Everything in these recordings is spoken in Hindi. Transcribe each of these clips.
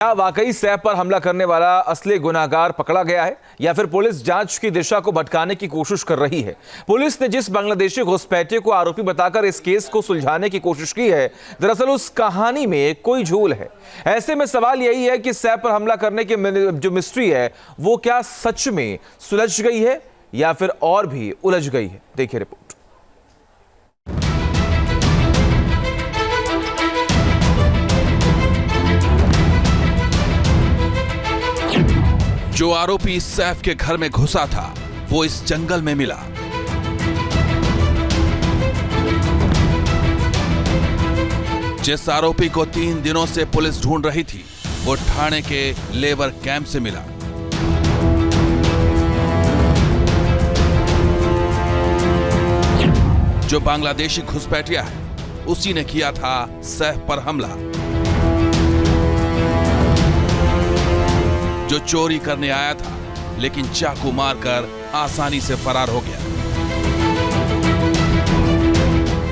क्या वाकई सैफ पर हमला करने वाला असली गुनाहगार पकड़ा गया है या फिर पुलिस जांच की दिशा को भटकाने की कोशिश कर रही है? पुलिस ने जिस बांग्लादेशी घुसपैठिए को आरोपी बताकर इस केस को सुलझाने की कोशिश की है, दरअसल उस कहानी में कोई झोल है। ऐसे में सवाल यही है कि सैफ पर हमला करने की जो मिस्ट्री है वो क्या सच में सुलझ गई है या फिर और भी उलझ गई है? देखिए रिपोर्ट। जो आरोपी सैफ के घर में घुसा था वो इस जंगल में मिला। जिस आरोपी को 3 दिनों से पुलिस ढूंढ रही थी वो ठाणे के लेबर कैंप से मिला। जो बांग्लादेशी घुसपैठिया है उसी ने किया था सैफ पर हमला। जो चोरी करने आया था लेकिन चाकू मारकर आसानी से फरार हो गया।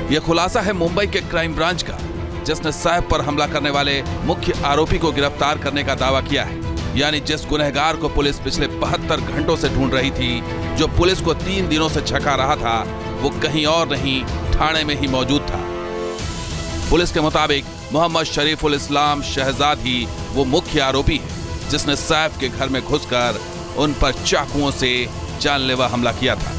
यह खुलासा है मुंबई के क्राइम ब्रांच का, जिसने सैफ पर हमला करने वाले मुख्य आरोपी को गिरफ्तार करने का दावा किया है। यानी जिस गुनहगार को पुलिस पिछले 72 घंटों से ढूंढ रही थी, जो पुलिस को 3 दिनों से छका रहा था, वो कहीं और नहीं ठाणे में ही मौजूद था। पुलिस के मुताबिक मोहम्मद शरीफुल इस्लाम शहजाद ही वो मुख्य आरोपी है जिसने सैफ के घर में घुसकर उन पर चाकुओं से जानलेवा हमला किया था।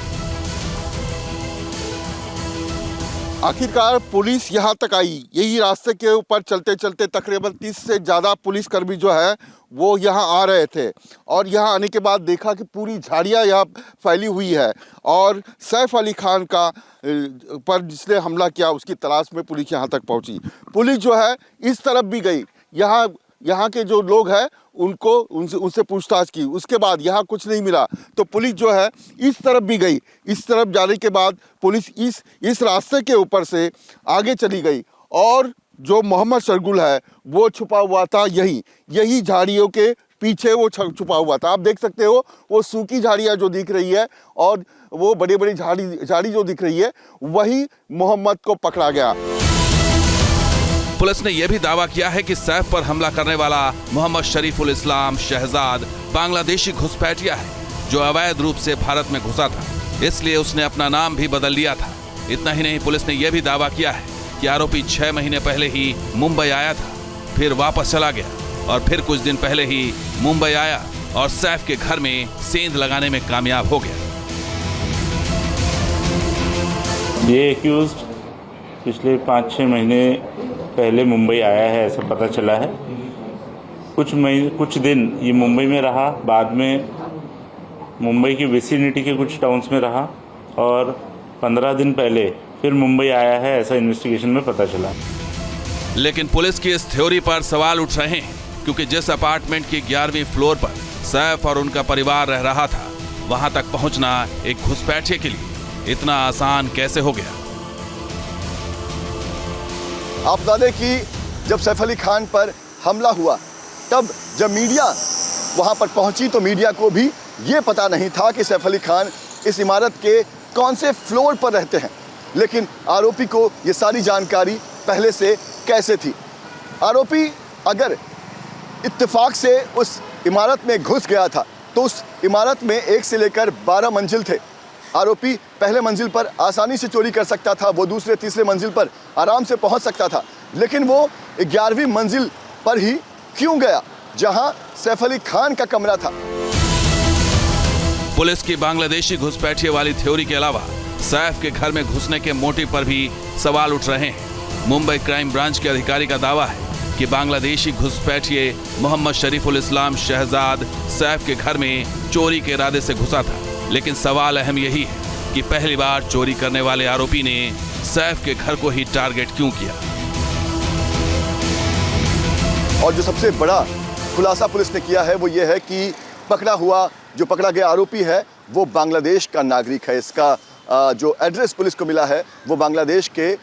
आखिरकार पुलिस यहाँ तक आई। यही रास्ते के ऊपर चलते चलते तकरीबन 30 से ज़्यादा पुलिसकर्मी जो है वो यहाँ आ रहे थे और यहाँ आने के बाद देखा कि पूरी झाड़ियाँ यहाँ फैली हुई है और सैफ अली खान का पर जिसने हमला किया उसकी तलाश में पुलिस यहाँ तक पहुँची। पुलिस जो है इस तरफ भी गई, यहाँ के जो लोग हैं उनसे पूछताछ की। उसके बाद यहाँ कुछ नहीं मिला तो पुलिस जो है इस तरफ भी गई। इस तरफ जाने के बाद पुलिस इस रास्ते के ऊपर से आगे चली गई और जो मोहम्मद शरगुल है वो छुपा हुआ था यही झाड़ियों के पीछे वो छुपा हुआ था। आप देख सकते हो वो सूखी झाड़ियाँ जो दिख रही है और वो बड़ी बड़ी झाड़ी जो दिख रही है, वही मोहम्मद को पकड़ा गया। पुलिस ने यह भी दावा किया है कि सैफ पर हमला करने वाला मोहम्मद शरीफुल इस्लाम शहजाद बांग्लादेशी घुसपैठिया है जो अवैध रूप से भारत में घुसा था, इसलिए उसने अपना नाम भी बदल लिया था। इतना ही नहीं, पुलिस ने यह भी दावा किया है कि आरोपी 6 महीने पहले ही मुंबई आया था, फिर वापस चला गया और फिर कुछ दिन पहले ही मुंबई आया और सैफ के घर में सेंध लगाने में कामयाब हो गया। ये एक्यूज्ड पिछले 5-6 महीने पहले मुंबई आया है, ऐसा पता चला है। कुछ दिन ये मुंबई में रहा, बाद में मुंबई की विसिनिटी के कुछ टाउन्स में रहा और 15 दिन पहले फिर मुंबई आया है, ऐसा इन्वेस्टिगेशन में पता चला। लेकिन पुलिस की इस थ्योरी पर सवाल उठ रहे हैं क्योंकि जिस अपार्टमेंट के 11वीं फ्लोर पर सैफ और उनका परिवार रह रहा था, वहां तक पहुंचना एक घुसपैठिए के लिए इतना आसान कैसे हो गया? आप बता दें कि जब सैफ अली खान पर हमला हुआ तब जब मीडिया वहां पर पहुंची तो मीडिया को भी ये पता नहीं था कि सैफ अली खान इस इमारत के कौन से फ्लोर पर रहते हैं। लेकिन आरोपी को ये सारी जानकारी पहले से कैसे थी? आरोपी अगर इत्तेफाक से उस इमारत में घुस गया था तो उस इमारत में 1 से लेकर 12 मंजिल थे। आरोपी पहले मंजिल पर आसानी से चोरी कर सकता था, वो दूसरे तीसरे मंजिल पर आराम से पहुंच सकता था, लेकिन वो 11वीं मंजिल पर ही क्यों गया जहां सैफ अली खान का कमरा था? पुलिस की बांग्लादेशी घुसपैठिए वाली थ्योरी के अलावा सैफ के घर में घुसने के मोटिव पर भी सवाल उठ रहे हैं। मुंबई क्राइम ब्रांच के अधिकारी का दावा है कि बांग्लादेशी घुसपैठिए मोहम्मद शरीफुल इस्लाम शहजाद सैफ के घर में चोरी के इरादे से घुसा था। लेकिन सवाल अहम यही है कि पहली बार चोरी करने वाले आरोपी ने सैफ के घर को ही टारगेट क्यों किया? और जो सबसे बड़ा खुलासा पुलिस ने किया है वो ये है कि जो पकड़ा गया आरोपी है वो बांग्लादेश का नागरिक है। इसका जो एड्रेस पुलिस को मिला है वो बांग्लादेश के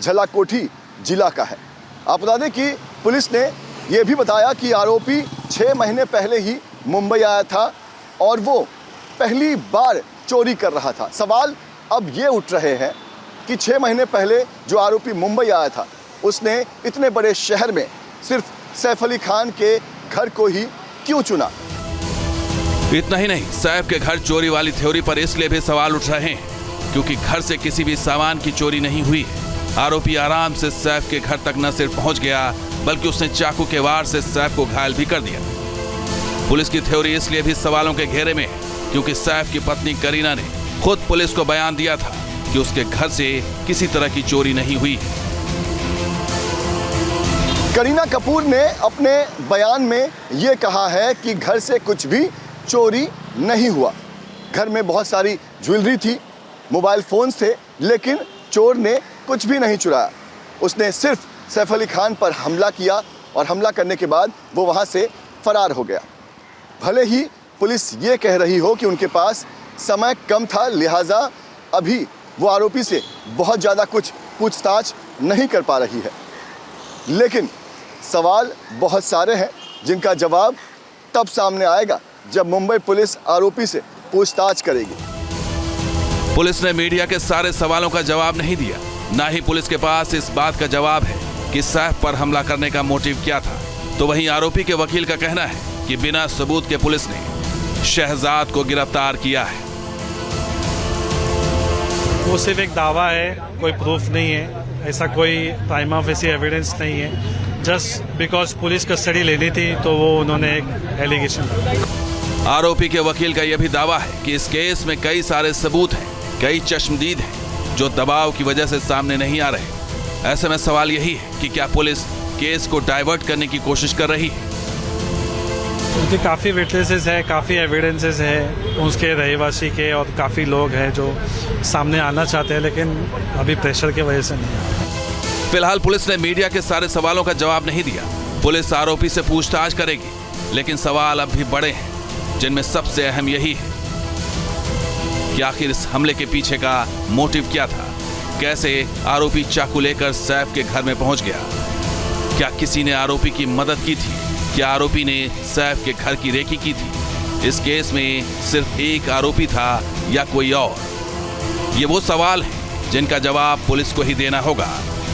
झलाकोठी जिला का है। आप बता दें कि पुलिस ने यह भी बताया कि आरोपी 6 महीने पहले ही मुंबई आया था और वो पहली बार चोरी कर रहा था। सवाल अब ये उठ रहे हैं कि 6 महीने पहले जो आरोपी मुंबई आया था उसने इतने बड़े शहर में सिर्फ सैफ अली खान के घर को ही क्यों चुना। इतना ही नहीं, सैफ के घर चोरी वाली थ्योरी पर इसलिए भी सवाल उठ रहे हैं क्योंकि घर से किसी भी सामान की चोरी नहीं हुई है। आरोपी आराम से सैफ के घर तक न सिर्फ पहुंच गया बल्कि उसने चाकू के वार से सैफ को घायल भी कर दिया। पुलिस की थ्योरी इसलिए भी सवालों के घेरे में है क्योंकि सैफ की पत्नी करीना ने खुद पुलिस को बयान दिया था कि उसके घर से किसी तरह की चोरी नहीं हुई है। करीना कपूर ने अपने बयान में ये कहा है कि घर से कुछ भी चोरी नहीं हुआ। घर में बहुत सारी ज्वेलरी थी, मोबाइल फोन्स थे, लेकिन चोर ने कुछ भी नहीं चुराया। उसने सिर्फ सैफ अली खान पर हमला किया और हमला करने के बाद वो वहाँ से फरार हो गया। भले ही पुलिस ये कह रही हो कि उनके पास समय कम था, लिहाजा अभी वो आरोपी से बहुत ज़्यादा कुछ पूछताछ नहीं कर पा रही है, लेकिन सवाल बहुत सारे हैं जिनका जवाब तब सामने आएगा जब मुंबई पुलिस आरोपी से पूछताछ करेगी। पुलिस ने मीडिया के सारे सवालों का जवाब नहीं दिया, ना ही पुलिस के पास इस बात का जवाब है कि सैफ पर हमला करने का मोटिव क्या था। तो वहीं आरोपी के वकील का कहना है कि बिना सबूत के पुलिस ने शहजाद को गिरफ्तार किया है। वो सिर्फ एक दावा है, कोई प्रूफ नहीं है, ऐसा कोई प्राइमा फेसी एविडेंस नहीं है। जस्ट बिकॉज पुलिस कस्टडी लेनी थी तो वो उन्होंने एक एलिगेशन। आरोपी के वकील का यह भी दावा है कि इस केस में कई सारे सबूत हैं, कई चश्मदीद हैं जो दबाव की वजह से सामने नहीं आ रहे। ऐसे में सवाल यही है कि क्या पुलिस केस को डाइवर्ट करने की कोशिश कर रही है। क्योंकि काफ़ी विटनेसेस है, काफ़ी एविडेंसेस है उसके रहवासी के, और काफ़ी लोग हैं जो सामने आना चाहते हैं, लेकिन अभी प्रेशर की वजह से नहीं आ रहा। फिलहाल पुलिस ने मीडिया के सारे सवालों का जवाब नहीं दिया। पुलिस आरोपी से पूछताछ करेगी, लेकिन सवाल अब भी बड़े हैं, जिनमें सबसे अहम यही है कि आखिर इस हमले के पीछे का मोटिव क्या था। कैसे आरोपी चाकू लेकर सैफ के घर में पहुंच गया? क्या किसी ने आरोपी की मदद की थी? क्या आरोपी ने सैफ के घर की रेकी की थी? इस केस में सिर्फ एक आरोपी था या कोई और? ये वो सवाल हैं जिनका जवाब पुलिस को ही देना होगा,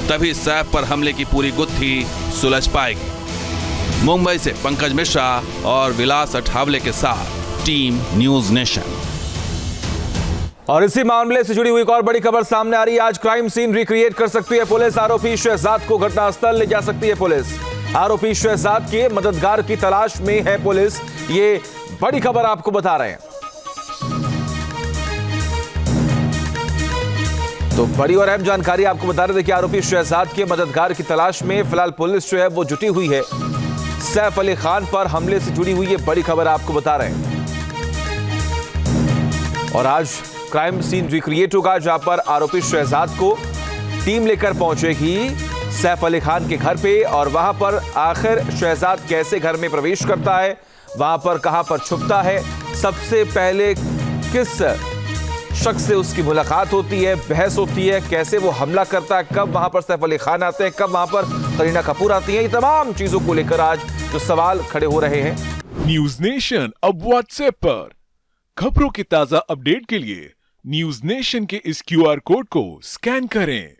तभी सैफ पर हमले की पूरी गुत्थी सुलझ पाएगी। मुंबई से पंकज मिश्रा और विलास अठावले के साथ टीम न्यूज नेशन। और इसी मामले से जुड़ी हुई एक और बड़ी खबर सामने आ रही है। आज क्राइम सीन रिक्रिएट कर सकती है पुलिस। आरोपी शहजाद को घटनास्थल ले जा सकती है पुलिस। आरोपी शहजाद के मददगार की तलाश में है पुलिस। ये बड़ी खबर आपको बता रहे हैं। तो बड़ी और अहम जानकारी आपको बता रहे थे कि आरोपी शहजाद के मददगार की तलाश में फिलहाल पुलिस जो है वो जुटी हुई है। सैफ अली खान पर हमले से जुड़ी हुई ये बड़ी खबर आपको बता रहे हैं। और आज क्राइम सीन रिक्रिएट होगा, जहां पर आरोपी शहजाद को टीम लेकर पहुंचेगी सैफ अली खान के घर पे, और वहां पर आखिर शहजाद कैसे घर में प्रवेश करता है, वहां पर कहां पर छुपता है, सबसे पहले किस शख्स से उसकी मुलाकात होती है, बहस होती है, कैसे वो हमला करता है, कब वहां पर सैफ अली खान आते हैं, कब वहां पर करीना कपूर आती है, ये तमाम चीजों को लेकर आज जो सवाल खड़े हो रहे हैं। न्यूज नेशन अब व्हाट्सएप पर खबरों के ताजा अपडेट के लिए न्यूज नेशन के इस QR कोड को स्कैन करें।